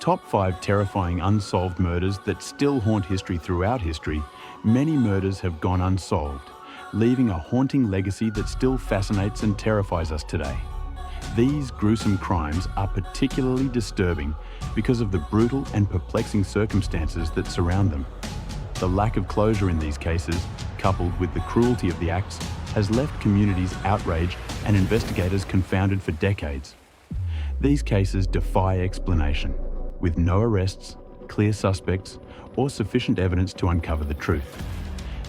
Top 5 terrifying unsolved murders that still haunt history throughout history, many murders have gone unsolved, leaving a haunting legacy that still fascinates and terrifies us today. These gruesome crimes are particularly disturbing because of the brutal and perplexing circumstances that surround them. The lack of closure in these cases, coupled with the cruelty of the acts, has left communities outraged and investigators confounded for decades. These cases defy explanation, with no arrests, clear suspects, or sufficient evidence to uncover the truth.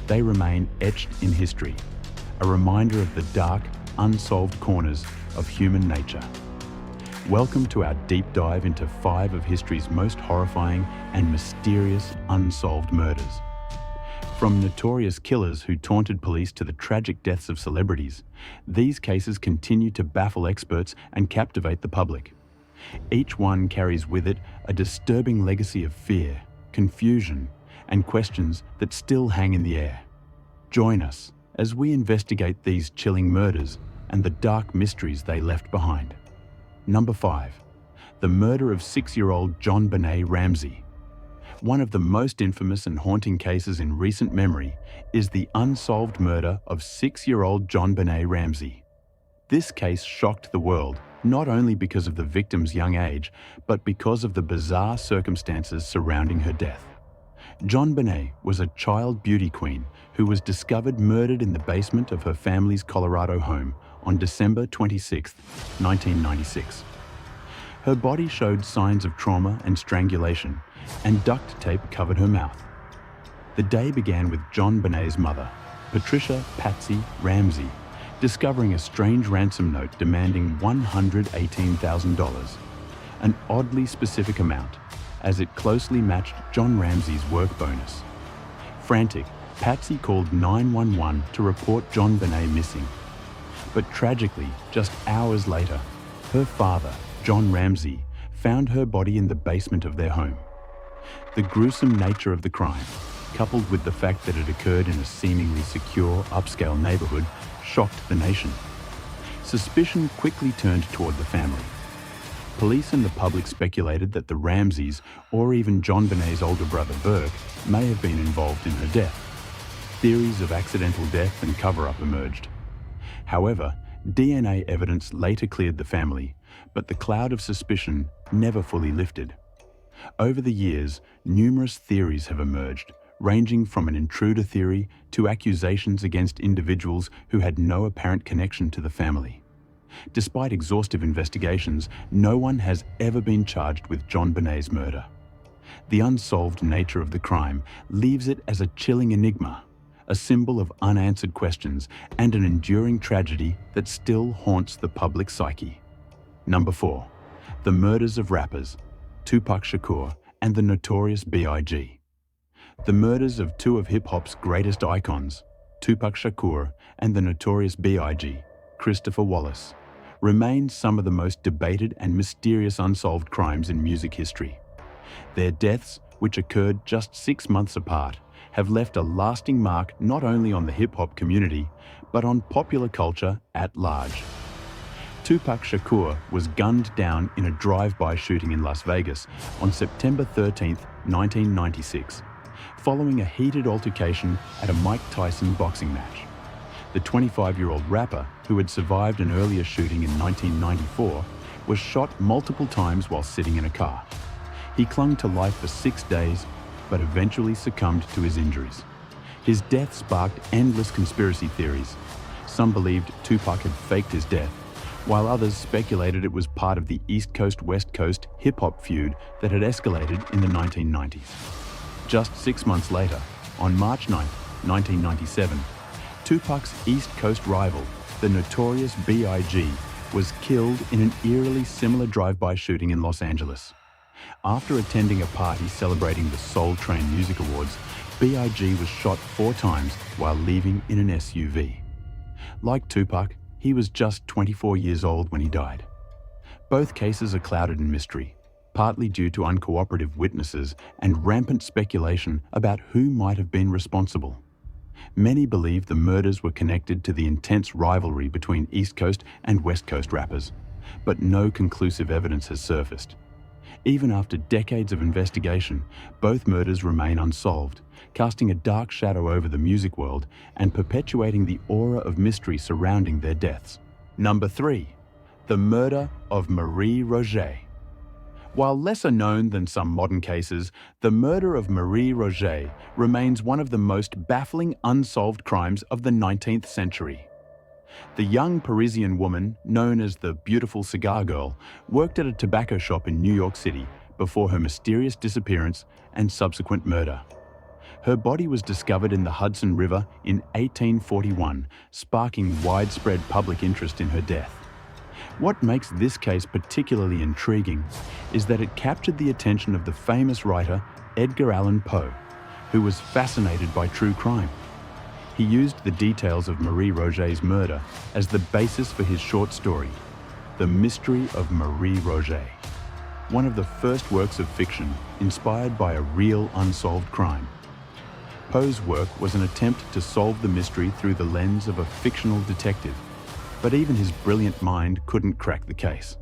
They remain etched in history, a reminder of the dark, unsolved corners of human nature. Welcome to our deep dive into 5 of history's most horrifying and mysterious unsolved murders. From notorious killers who taunted police to the tragic deaths of celebrities, these cases continue to baffle experts and captivate the public. Each one carries with it a disturbing legacy of fear, confusion, and questions that still hang in the air. Join us as we investigate these chilling murders and the dark mysteries they left behind. Number 5. The murder of 6-year-old JonBenet Ramsey. One of the most infamous and haunting cases in recent memory is the unsolved murder of 6-year-old JonBenet Ramsey. This case shocked the world, not only because of the victim's young age, but because of the bizarre circumstances surrounding her death. JonBenet was a child beauty queen who was discovered murdered in the basement of her family's Colorado home on December 26, 1996. Her body showed signs of trauma and strangulation, and duct tape covered her mouth. The day began with JonBenet's mother, Patricia "Patsy" Ramsey, discovering a strange ransom note demanding $118,000, an oddly specific amount, as it closely matched John Ramsey's work bonus. Frantic, Patsy called 911 to report JonBenet missing. But tragically, just hours later, her father, John Ramsey, found her body in the basement of their home. The gruesome nature of the crime, coupled with the fact that it occurred in a seemingly secure, upscale neighborhood, shocked the nation. Suspicion quickly turned toward the family. Police and the public speculated that the Ramseys, or even JonBenet's older brother Burke, may have been involved in her death. Theories of accidental death and cover-up emerged. However, DNA evidence later cleared the family, but the cloud of suspicion never fully lifted. Over the years, numerous theories have emerged, ranging from an intruder theory to accusations against individuals who had no apparent connection to the family. Despite exhaustive investigations, no one has ever been charged with JonBenet's murder. The unsolved nature of the crime leaves it as a chilling enigma, a symbol of unanswered questions and an enduring tragedy that still haunts the public psyche. Number 4. The murders of rappers, Tupac Shakur and the notorious B.I.G. The murders of 2 of hip-hop's greatest icons, Tupac Shakur and the notorious B.I.G., Christopher Wallace, remain some of the most debated and mysterious unsolved crimes in music history. Their deaths, which occurred just 6 months apart, have left a lasting mark not only on the hip-hop community, but on popular culture at large. Tupac Shakur was gunned down in a drive-by shooting in Las Vegas on September 13, 1996, following a heated altercation at a Mike Tyson boxing match. The 25-year-old rapper, who had survived an earlier shooting in 1994, was shot multiple times while sitting in a car. He clung to life for 6 days, but eventually succumbed to his injuries. His death sparked endless conspiracy theories. Some believed Tupac had faked his death, while others speculated it was part of the East Coast-West Coast hip-hop feud that had escalated in the 1990s. Just 6 months later, on March 9, 1997, Tupac's East Coast rival, the notorious B.I.G., was killed in an eerily similar drive-by shooting in Los Angeles. After attending a party celebrating the Soul Train Music Awards, B.I.G. was shot 4 times while leaving in an SUV. Like Tupac, he was just 24 years old when he died. Both cases are clouded in mystery, partly due to uncooperative witnesses and rampant speculation about who might have been responsible. Many believe the murders were connected to the intense rivalry between East Coast and West Coast rappers, but no conclusive evidence has surfaced. Even after decades of investigation, both murders remain unsolved, casting a dark shadow over the music world and perpetuating the aura of mystery surrounding their deaths. Number 3. The murder of Marie Roget. While lesser known than some modern cases, the murder of Marie Roget remains one of the most baffling unsolved crimes of the 19th century. The young Parisian woman, known as the Beautiful Cigar Girl, worked at a tobacco shop in New York City before her mysterious disappearance and subsequent murder. Her body was discovered in the Hudson River in 1841, sparking widespread public interest in her death. What makes this case particularly intriguing is that it captured the attention of the famous writer Edgar Allan Poe, who was fascinated by true crime. He used the details of Marie Roget's murder as the basis for his short story, The Mystery of Marie Roget, one of the first works of fiction inspired by a real unsolved crime. Poe's work was an attempt to solve the mystery through the lens of a fictional detective, but even his brilliant mind couldn't crack the case.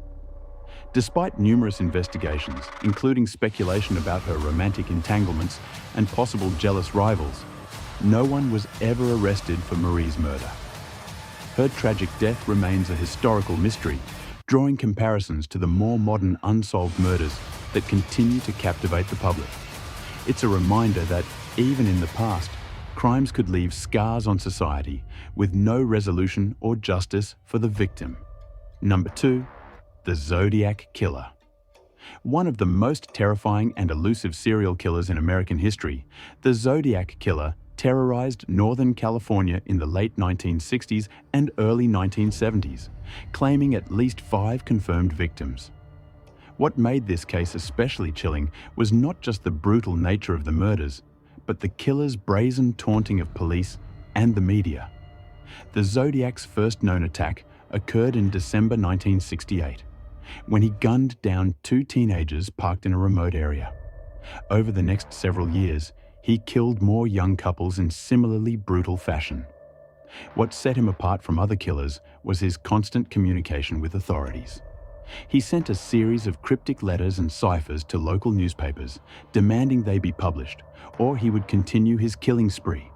Despite numerous investigations, including speculation about her romantic entanglements and possible jealous rivals, no one was ever arrested for Marie's murder. Her tragic death remains a historical mystery, drawing comparisons to the more modern unsolved murders that continue to captivate the public. It's a reminder that, even in the past, crimes could leave scars on society with no resolution or justice for the victim. Number 2. The Zodiac Killer. One of the most terrifying and elusive serial killers in American history, the Zodiac Killer terrorized Northern California in the late 1960s and early 1970s, claiming at least 5 confirmed victims. What made this case especially chilling was not just the brutal nature of the murders, but the killer's brazen taunting of police and the media. The Zodiac's first known attack occurred in December 1968, when he gunned down 2 teenagers parked in a remote area. Over the next several years, he killed more young couples in similarly brutal fashion. What set him apart from other killers was his constant communication with authorities. He sent a series of cryptic letters and ciphers to local newspapers, demanding they be published, or he would continue his killing spree.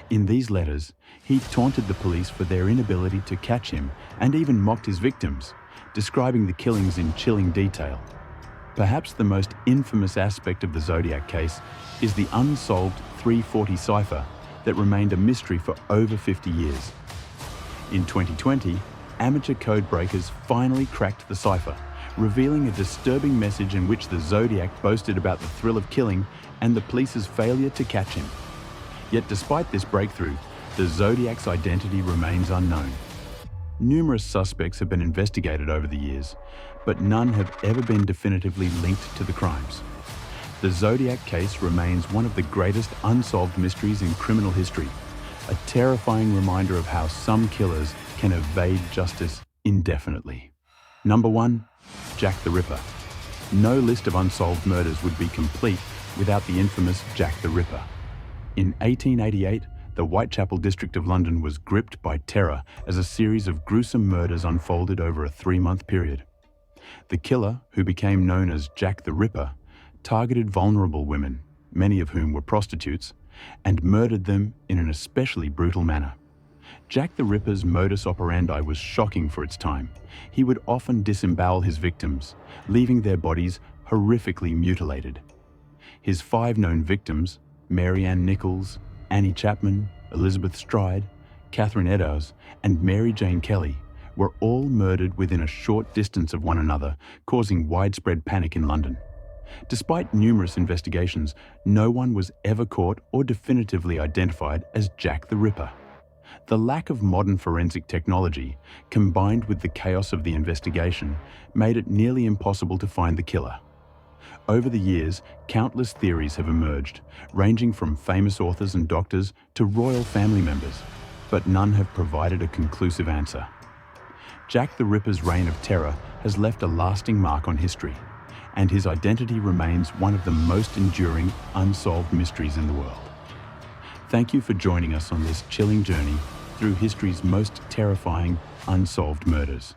In these letters, he taunted the police for their inability to catch him and even mocked his victims, describing the killings in chilling detail. Perhaps the most infamous aspect of the Zodiac case is the unsolved 340 cipher that remained a mystery for over 50 years. In 2020, amateur code breakers finally cracked the cipher, revealing a disturbing message in which the Zodiac boasted about the thrill of killing and the police's failure to catch him. Yet despite this breakthrough, the Zodiac's identity remains unknown. Numerous suspects have been investigated over the years, but none have ever been definitively linked to the crimes. The Zodiac case remains one of the greatest unsolved mysteries in criminal history, a terrifying reminder of how some killers can evade justice indefinitely. Number 1. Jack the Ripper. No list of unsolved murders would be complete without the infamous Jack the Ripper. In 1888, the Whitechapel district of London was gripped by terror as a series of gruesome murders unfolded over a 3-month period. The killer, who became known as Jack the Ripper, targeted vulnerable women, many of whom were prostitutes, and murdered them in an especially brutal manner. Jack the Ripper's modus operandi was shocking for its time. He would often disembowel his victims, leaving their bodies horrifically mutilated. His 5 known victims, Mary Ann Nichols, Annie Chapman, Elizabeth Stride, Catherine Eddowes, and Mary Jane Kelly, were all murdered within a short distance of one another, causing widespread panic in London. Despite numerous investigations, no one was ever caught or definitively identified as Jack the Ripper. The lack of modern forensic technology, combined with the chaos of the investigation, made it nearly impossible to find the killer. Over the years, countless theories have emerged, ranging from famous authors and doctors to royal family members, but none have provided a conclusive answer. Jack the Ripper's reign of terror has left a lasting mark on history, and his identity remains one of the most enduring unsolved mysteries in the world. Thank you for joining us on this chilling journey through history's most terrifying unsolved murders.